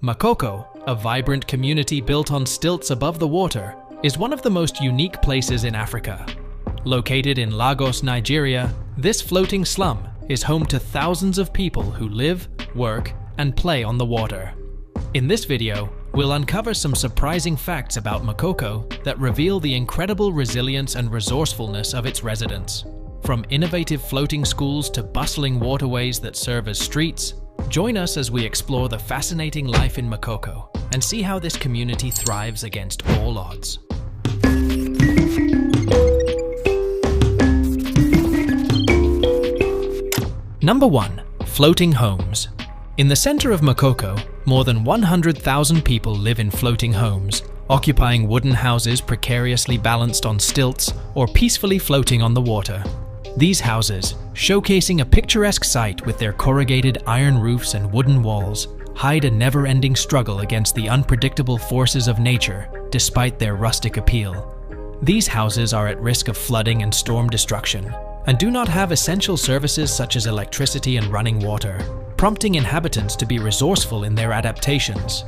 Makoko, a vibrant community built on stilts above the water, is one of the most unique places in Africa. Located in Lagos, Nigeria, this floating slum is home to thousands of people who live, work, and play on the water. In this video, we'll uncover some surprising facts about Makoko that reveal the incredible resilience and resourcefulness of its residents. From innovative floating schools to bustling waterways that serve as streets, join us as we explore the fascinating life in Makoko and see how this community thrives against all odds. Number 1. Floating homes. In the center of Makoko, more than 100,000 people live in floating homes, occupying wooden houses precariously balanced on stilts or peacefully floating on the water. These houses, showcasing a picturesque sight with their corrugated iron roofs and wooden walls, hide a never-ending struggle against the unpredictable forces of nature, despite their rustic appeal. These houses are at risk of flooding and storm destruction, and do not have essential services such as electricity and running water, prompting inhabitants to be resourceful in their adaptations.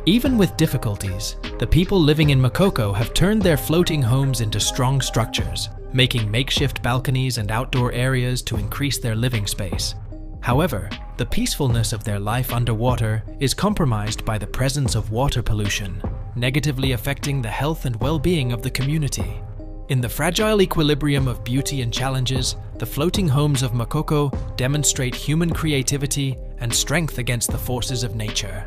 Even with difficulties, the people living in Makoko have turned their floating homes into strong structures, making makeshift balconies and outdoor areas to increase their living space. However, the peacefulness of their life underwater is compromised by the presence of water pollution, negatively affecting the health and well-being of the community. In the fragile equilibrium of beauty and challenges, the floating homes of Makoko demonstrate human creativity and strength against the forces of nature.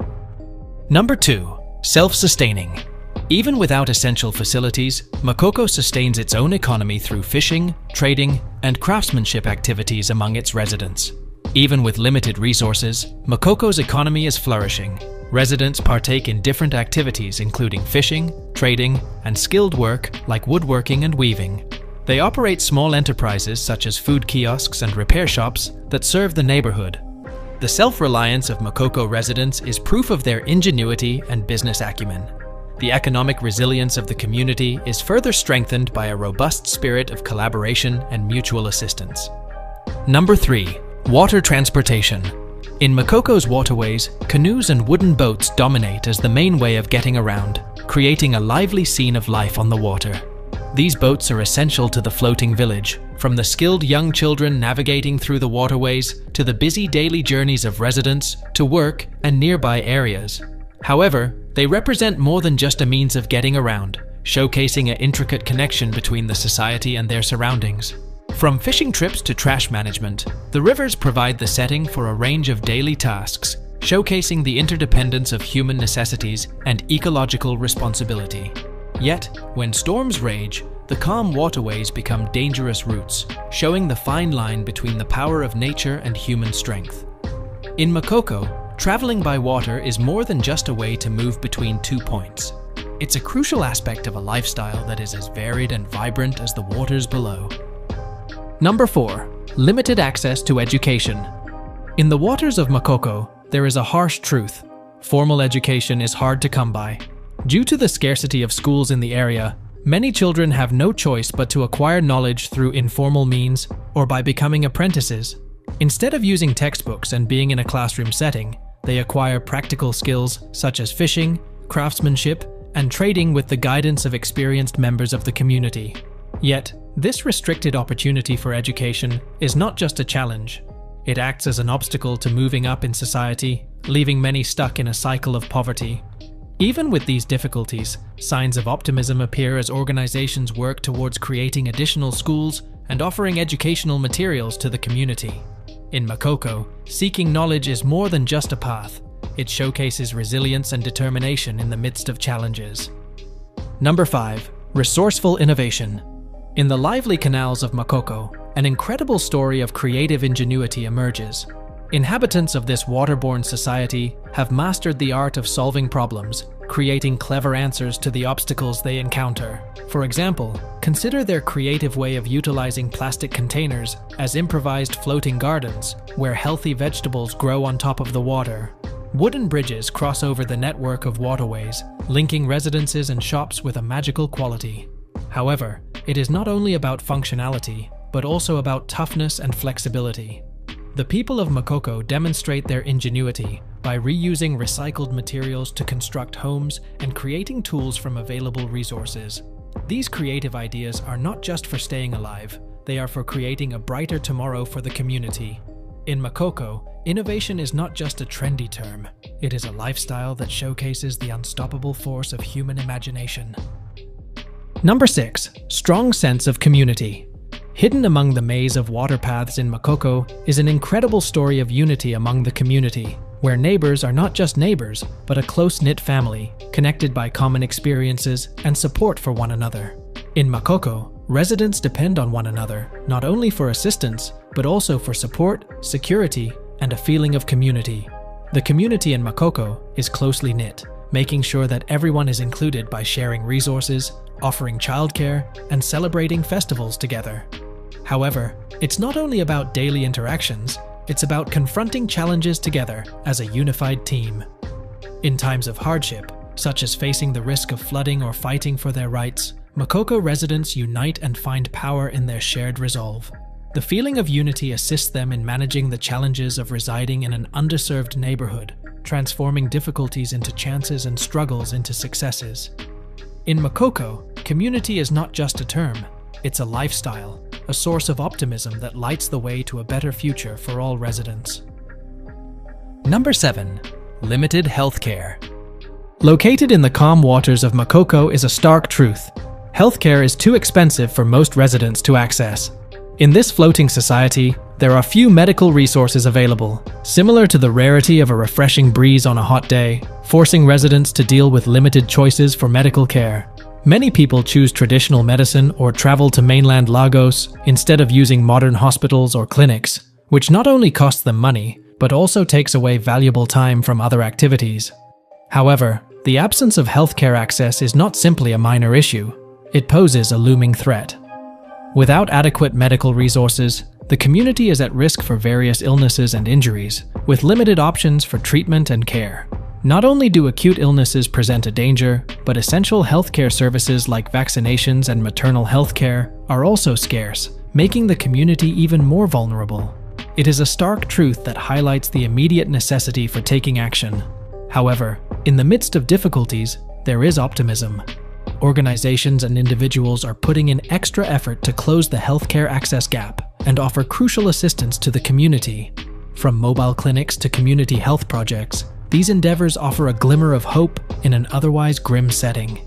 Number 2. Self-sustaining. Even without essential facilities, Makoko sustains its own economy through fishing, trading, and craftsmanship activities among its residents. Even with limited resources, Makoko's economy is flourishing. Residents partake in different activities including fishing, trading, and skilled work like woodworking and weaving. They operate small enterprises such as food kiosks and repair shops that serve the neighborhood. The self-reliance of Makoko residents is proof of their ingenuity and business acumen. The economic resilience of the community is further strengthened by a robust spirit of collaboration and mutual assistance. Number 3. Water transportation. In Makoko's waterways, canoes and wooden boats dominate as the main way of getting around, creating a lively scene of life on the water. These boats are essential to the floating village, from the skilled young children navigating through the waterways to the busy daily journeys of residents to work and nearby areas. However, they represent more than just a means of getting around, showcasing an intricate connection between the society and their surroundings. From fishing trips to trash management, the rivers provide the setting for a range of daily tasks, showcasing the interdependence of human necessities and ecological responsibility. Yet, when storms rage, the calm waterways become dangerous routes, showing the fine line between the power of nature and human strength. In Makoko, traveling by water is more than just a way to move between 2 points. It's a crucial aspect of a lifestyle that is as varied and vibrant as the waters below. Number 4. Limited access to education. In the waters of Makoko, there is a harsh truth. Formal education is hard to come by. Due to the scarcity of schools in the area, many children have no choice but to acquire knowledge through informal means or by becoming apprentices. Instead of using textbooks and being in a classroom setting, they acquire practical skills such as fishing, craftsmanship, and trading with the guidance of experienced members of the community. Yet, this restricted opportunity for education is not just a challenge. It acts as an obstacle to moving up in society, leaving many stuck in a cycle of poverty. Even with these difficulties, signs of optimism appear as organizations work towards creating additional schools and offering educational materials to the community. In Makoko, seeking knowledge is more than just a path. It showcases resilience and determination in the midst of challenges. Number 5. Resourceful innovation. In the lively canals of Makoko, an incredible story of creative ingenuity emerges. Inhabitants of this waterborne society have mastered the art of solving problems, creating clever answers to the obstacles they encounter. For example, consider their creative way of utilizing plastic containers as improvised floating gardens, where healthy vegetables grow on top of the water. Wooden bridges cross over the network of waterways, linking residences and shops with a magical quality. However, it is not only about functionality, but also about toughness and flexibility. The people of Makoko demonstrate their ingenuity by reusing recycled materials to construct homes and creating tools from available resources. These creative ideas are not just for staying alive, they are for creating a brighter tomorrow for the community. In Makoko, innovation is not just a trendy term, it is a lifestyle that showcases the unstoppable force of human imagination. Number 6. Strong sense of community. Hidden among the maze of water paths in Makoko is an incredible story of unity among the community, where neighbors are not just neighbors, but a close-knit family, connected by common experiences and support for one another. In Makoko, residents depend on one another, not only for assistance, but also for support, security, and a feeling of community. The community in Makoko is closely knit, making sure that everyone is included by sharing resources, offering childcare, and celebrating festivals together. However, it's not only about daily interactions, it's about confronting challenges together as a unified team. In times of hardship, such as facing the risk of flooding or fighting for their rights, Makoko residents unite and find power in their shared resolve. The feeling of unity assists them in managing the challenges of residing in an underserved neighborhood, transforming difficulties into chances and struggles into successes. In Makoko, community is not just a term, it's a lifestyle, a source of optimism that lights the way to a better future for all residents. Number 7. Limited healthcare. Located in the calm waters of Makoko is a stark truth. Healthcare is too expensive for most residents to access. In this floating society, there are few medical resources available, similar to the rarity of a refreshing breeze on a hot day, forcing residents to deal with limited choices for medical care. Many people choose traditional medicine or travel to mainland Lagos instead of using modern hospitals or clinics, which not only costs them money, but also takes away valuable time from other activities. However, the absence of healthcare access is not simply a minor issue. It poses a looming threat. Without adequate medical resources, the community is at risk for various illnesses and injuries, with limited options for treatment and care. Not only do acute illnesses present a danger, but essential healthcare services like vaccinations and maternal health care are also scarce, making the community even more vulnerable. It is a stark truth that highlights the immediate necessity for taking action. However, in the midst of difficulties, there is optimism. Organizations and individuals are putting in extra effort to close the healthcare access gap and offer crucial assistance to the community. From mobile clinics to community health projects, these endeavors offer a glimmer of hope in an otherwise grim setting.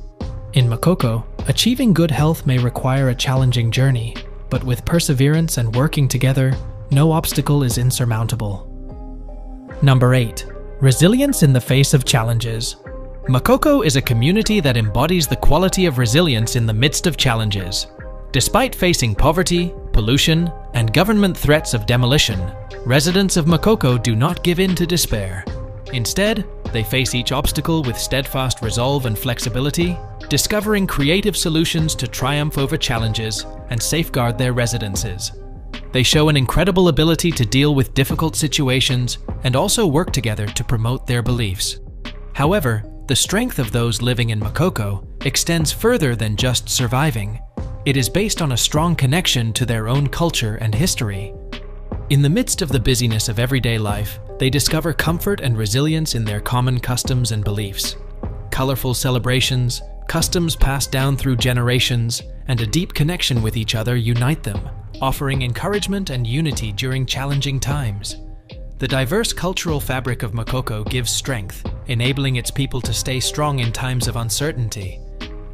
In Makoko, achieving good health may require a challenging journey, but with perseverance and working together, no obstacle is insurmountable. Number 8. Resilience in the face of challenges. Makoko is a community that embodies the quality of resilience in the midst of challenges. Despite facing poverty, pollution, and government threats of demolition, residents of Makoko do not give in to despair. Instead, they face each obstacle with steadfast resolve and flexibility, discovering creative solutions to triumph over challenges and safeguard their residences. They show an incredible ability to deal with difficult situations and also work together to promote their beliefs. However, the strength of those living in Makoko extends further than just surviving. It is based on a strong connection to their own culture and history. In the midst of the busyness of everyday life, they discover comfort and resilience in their common customs and beliefs. Colorful celebrations, customs passed down through generations, and a deep connection with each other unite them, offering encouragement and unity during challenging times. The diverse cultural fabric of Makoko gives strength, enabling its people to stay strong in times of uncertainty.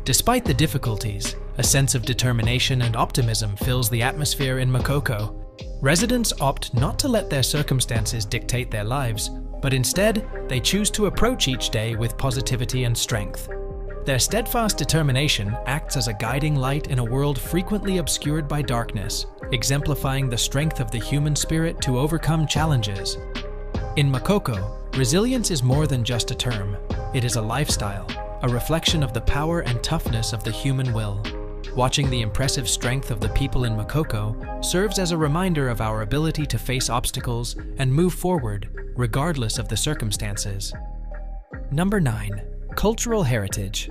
Despite the difficulties, a sense of determination and optimism fills the atmosphere in Makoko. Residents opt not to let their circumstances dictate their lives, but instead, they choose to approach each day with positivity and strength. Their steadfast determination acts as a guiding light in a world frequently obscured by darkness, exemplifying the strength of the human spirit to overcome challenges. In Makoko, resilience is more than just a term. It is a lifestyle, a reflection of the power and toughness of the human will. Watching the impressive strength of the people in Makoko serves as a reminder of our ability to face obstacles and move forward, regardless of the circumstances. Number 9. Cultural heritage.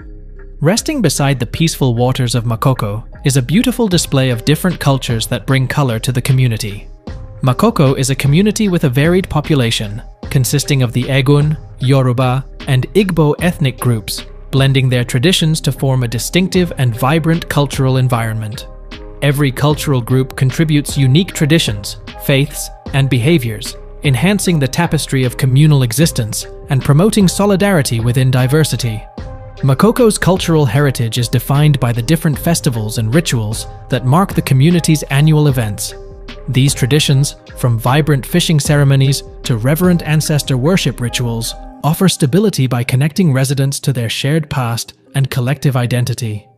Resting beside the peaceful waters of Makoko is a beautiful display of different cultures that bring color to the community. Makoko is a community with a varied population, consisting of the Egun, Yoruba, and Igbo ethnic groups, blending their traditions to form a distinctive and vibrant cultural environment. Every cultural group contributes unique traditions, faiths, and behaviors, enhancing the tapestry of communal existence and promoting solidarity within diversity. Makoko's cultural heritage is defined by the different festivals and rituals that mark the community's annual events. These traditions, from vibrant fishing ceremonies to reverent ancestor worship rituals, offer stability by connecting residents to their shared past and collective identity.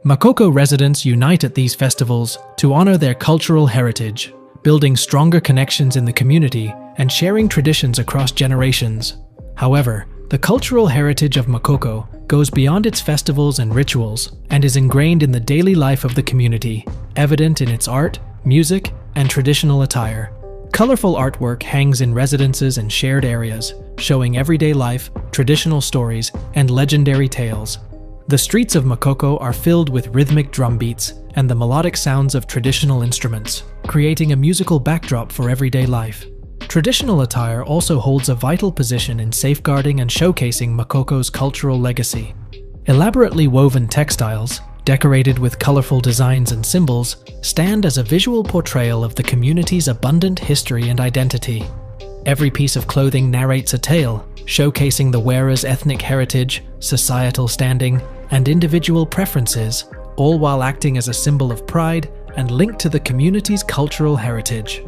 Makoko residents unite at these festivals to honor their cultural heritage, building stronger connections in the community and sharing traditions across generations. However, the cultural heritage of Makoko goes beyond its festivals and rituals and is ingrained in the daily life of the community, evident in its art, music, and traditional attire. Colorful artwork hangs in residences and shared areas, showing everyday life, traditional stories, and legendary tales. The streets of Makoko are filled with rhythmic drum beats and the melodic sounds of traditional instruments, creating a musical backdrop for everyday life. Traditional attire also holds a vital position in safeguarding and showcasing Makoko's cultural legacy. Elaborately woven textiles, decorated with colorful designs and symbols, stand as a visual portrayal of the community's abundant history and identity. Every piece of clothing narrates a tale, showcasing the wearer's ethnic heritage, societal standing, and individual preferences, all while acting as a symbol of pride and linked to the community's cultural heritage.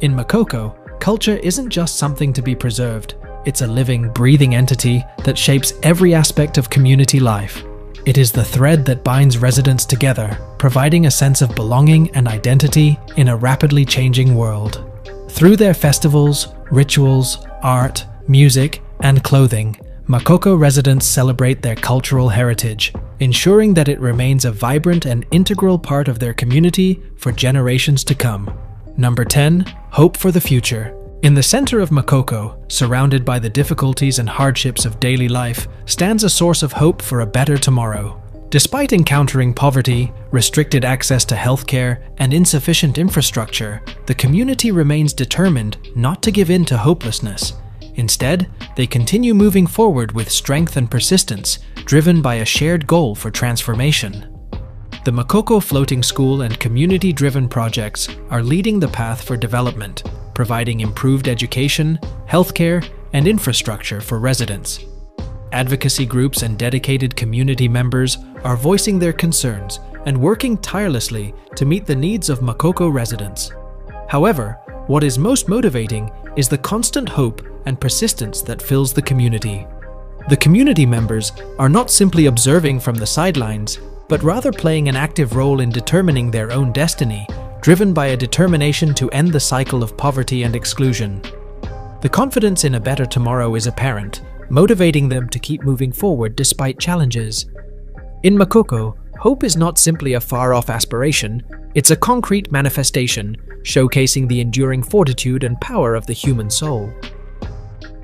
In Makoko, culture isn't just something to be preserved, it's a living, breathing entity that shapes every aspect of community life. It is the thread that binds residents together, providing a sense of belonging and identity in a rapidly changing world. Through their festivals, rituals, art, music, and clothing, Makoko residents celebrate their cultural heritage, ensuring that it remains a vibrant and integral part of their community for generations to come. Number 10. Hope for the future. In the center of Makoko, surrounded by the difficulties and hardships of daily life, stands a source of hope for a better tomorrow. Despite encountering poverty, restricted access to healthcare, and insufficient infrastructure, the community remains determined not to give in to hopelessness. Instead, they continue moving forward with strength and persistence, driven by a shared goal for transformation. The Makoko Floating School and community-driven projects are leading the path for development, providing improved education, healthcare, and infrastructure for residents. Advocacy groups and dedicated community members are voicing their concerns and working tirelessly to meet the needs of Makoko residents. However, what is most motivating is the constant hope and persistence that fills the community. The community members are not simply observing from the sidelines, but rather playing an active role in determining their own destiny, driven by a determination to end the cycle of poverty and exclusion. The confidence in a better tomorrow is apparent, motivating them to keep moving forward despite challenges. In Makoko, hope is not simply a far-off aspiration, it's a concrete manifestation, showcasing the enduring fortitude and power of the human soul.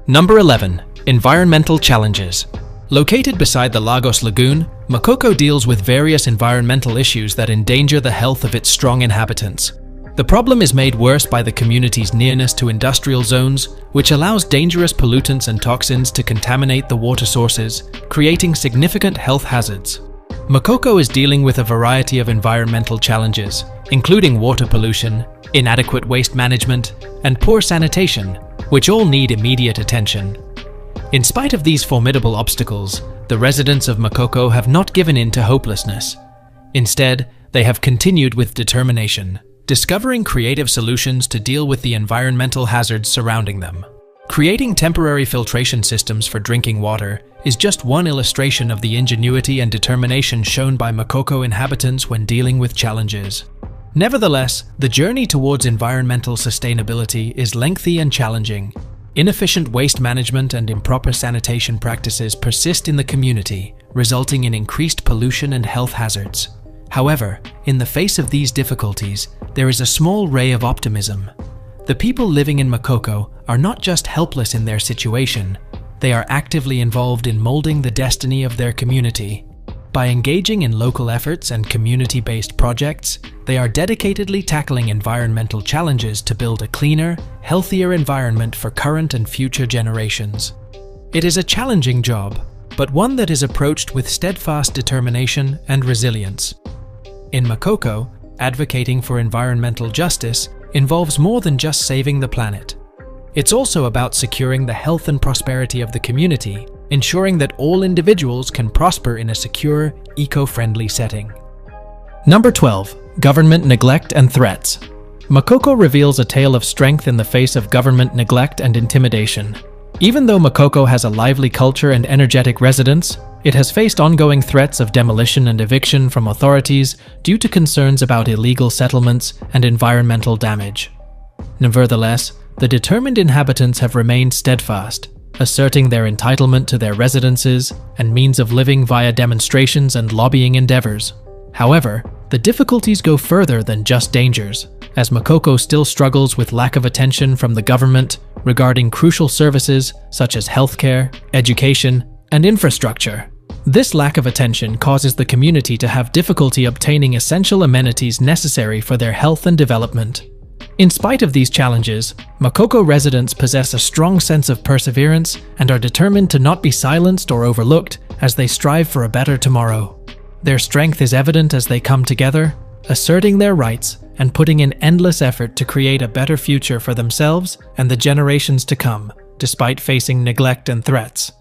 Number 11. Environmental challenges. Located beside the Lagos Lagoon, Makoko deals with various environmental issues that endanger the health of its strong inhabitants. The problem is made worse by the community's nearness to industrial zones, which allows dangerous pollutants and toxins to contaminate the water sources, creating significant health hazards. Makoko is dealing with a variety of environmental challenges, including water pollution, inadequate waste management, and poor sanitation, which all need immediate attention. In spite of these formidable obstacles, the residents of Makoko have not given in to hopelessness. Instead, they have continued with determination, discovering creative solutions to deal with the environmental hazards surrounding them. Creating temporary filtration systems for drinking water is just one illustration of the ingenuity and determination shown by Makoko inhabitants when dealing with challenges. Nevertheless, the journey towards environmental sustainability is lengthy and challenging. Inefficient waste management and improper sanitation practices persist in the community, resulting in increased pollution and health hazards. However, in the face of these difficulties, there is a small ray of optimism. The people living in Makoko are not just helpless in their situation, they are actively involved in molding the destiny of their community. By engaging in local efforts and community-based projects, they are dedicatedly tackling environmental challenges to build a cleaner, healthier environment for current and future generations. It is a challenging job, but one that is approached with steadfast determination and resilience. In Makoko, advocating for environmental justice involves more than just saving the planet. It's also about securing the health and prosperity of the community, ensuring that all individuals can prosper in a secure, eco-friendly setting. Number 12. Government neglect and threats. Makoko reveals a tale of strength in the face of government neglect and intimidation. Even though Makoko has a lively culture and energetic residents, it has faced ongoing threats of demolition and eviction from authorities due to concerns about illegal settlements and environmental damage. Nevertheless, the determined inhabitants have remained steadfast, asserting their entitlement to their residences and means of living via demonstrations and lobbying endeavors. However, the difficulties go further than just dangers, as Makoko still struggles with lack of attention from the government regarding crucial services such as healthcare, education, and infrastructure. This lack of attention causes the community to have difficulty obtaining essential amenities necessary for their health and development. In spite of these challenges, Makoko residents possess a strong sense of perseverance and are determined to not be silenced or overlooked as they strive for a better tomorrow. Their strength is evident as they come together, asserting their rights and putting in endless effort to create a better future for themselves and the generations to come, despite facing neglect and threats.